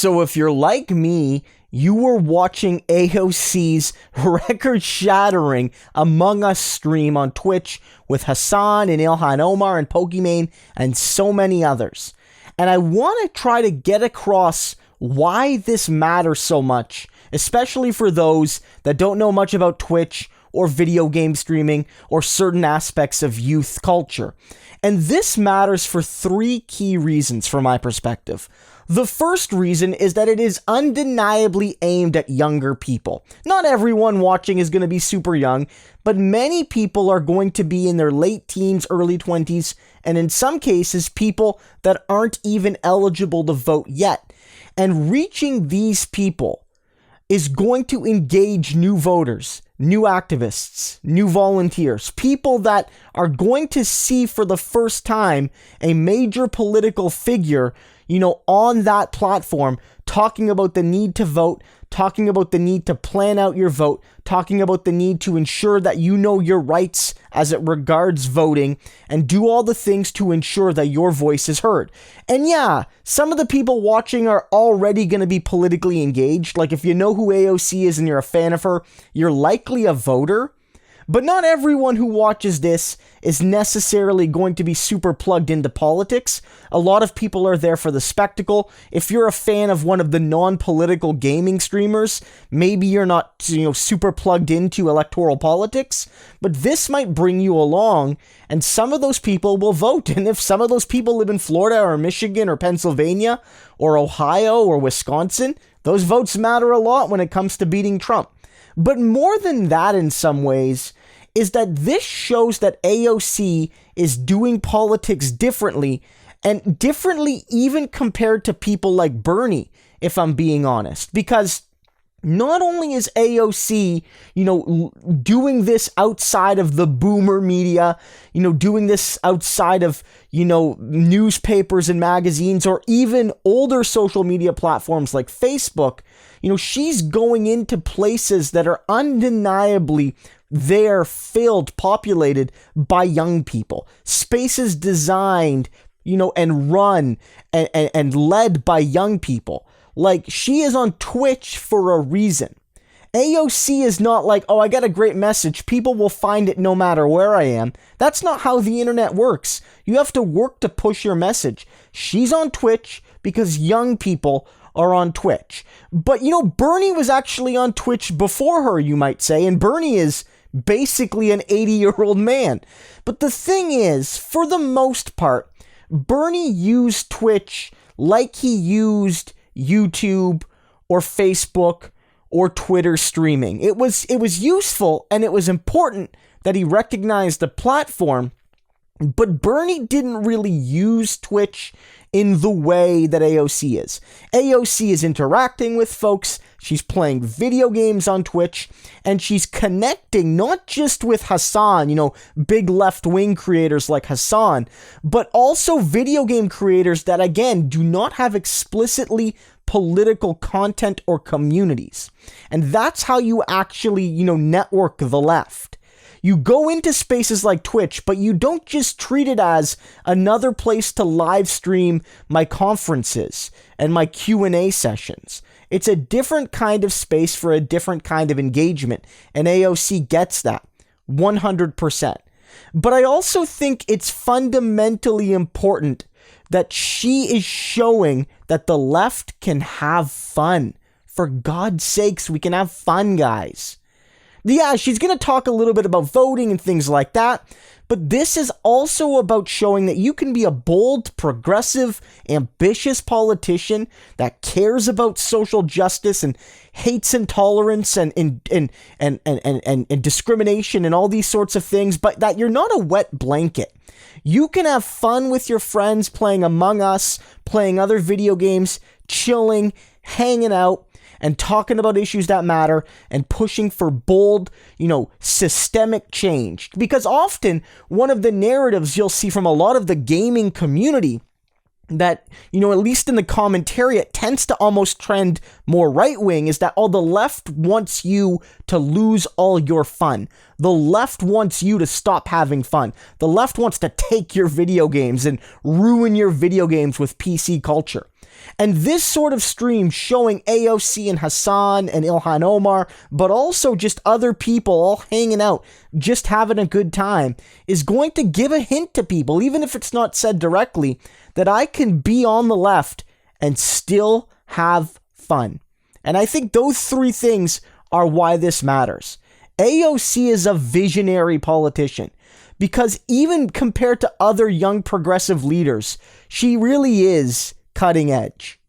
So if you're like me, you were watching AOC's record-shattering Among Us stream on Twitch with Hassan and Ilhan Omar and Pokimane and so many others. And I want to try to get across why this matters so much, especially for those that don't know much about Twitch or video game streaming or certain aspects of youth culture. And this matters for three key reasons from my perspective. The first reason is that it is undeniably aimed at younger people. Not everyone watching is going to be super young, but many people are going to be in their late teens, early 20s, and in some cases, people that aren't even eligible to vote yet. And reaching these people is going to engage new voters, new activists, new volunteers, people that are going to see for the first time a major political figure, on that platform, talking about the need to vote, talking about the need to plan out your vote, talking about the need to ensure that you know your rights as it regards voting, and do all the things to ensure that your voice is heard. And yeah, some of the people watching are already going to be politically engaged. Like if you know who AOC is and you're a fan of her, you're likely a voter. But not everyone who watches this is necessarily going to be super plugged into politics. A lot of people are there for the spectacle. If you're a fan of one of the non-political gaming streamers, maybe you're not, super plugged into electoral politics, but this might bring you along, and some of those people will vote. And if some of those people live in Florida or Michigan or Pennsylvania or Ohio or Wisconsin, those votes matter a lot when it comes to beating Trump. But more than that in some ways is that this shows that AOC is doing politics differently, and differently even compared to people like Bernie, if I'm being honest. Because not only is AOC, doing this outside of the boomer media, doing this outside of, newspapers and magazines or even older social media platforms like Facebook, she's going into places that are undeniably filled, populated by young people. Spaces designed, and run and led by young people. Like, she is on Twitch for a reason. AOC is not like, I got a great message, people will find it no matter where I am. That's not how the internet works. You have to work to push your message. She's on Twitch because young people are on Twitch. But, Bernie was actually on Twitch before her, you might say, and Bernie is basically an 80-year-old man. But the thing is, for the most part, Bernie used Twitch like he used YouTube or Facebook or Twitter streaming. It was useful and it was important that he recognized the platform, but Bernie didn't really use Twitch in the way that AOC is. AOC is interacting with folks, she's playing video games on Twitch, and she's connecting not just with Hassan, big left-wing creators like Hassan, but also video game creators that, again, do not have explicitly political content or communities. And that's how you actually, network the left. You go into spaces like Twitch, but you don't just treat it as another place to live stream my conferences and my Q&A sessions. It's a different kind of space for a different kind of engagement, and AOC gets that 100%. But I also think it's fundamentally important that she is showing that the left can have fun. For God's sakes, we can have fun, guys. Yeah, she's going to talk a little bit about voting and things like that, but this is also about showing that you can be a bold, progressive, ambitious politician that cares about social justice and hates intolerance and discrimination and all these sorts of things, but that you're not a wet blanket. You can have fun with your friends playing Among Us, playing other video games, chilling, hanging out, and talking about issues that matter and pushing for bold, systemic change. Because often one of the narratives you'll see from a lot of the gaming community that, at least in the commentary, it tends to almost trend more right-wing, is that, the left wants you to lose all your fun. The left wants you to stop having fun. The left wants to take your video games and ruin your video games with PC culture. And this sort of stream showing AOC and Hassan and Ilhan Omar, but also just other people all hanging out, just having a good time, is going to give a hint to people, even if it's not said directly, that I can be on the left and still have fun. And I think those three things are why this matters. AOC is a visionary politician because even compared to other young progressive leaders, she really is cutting edge.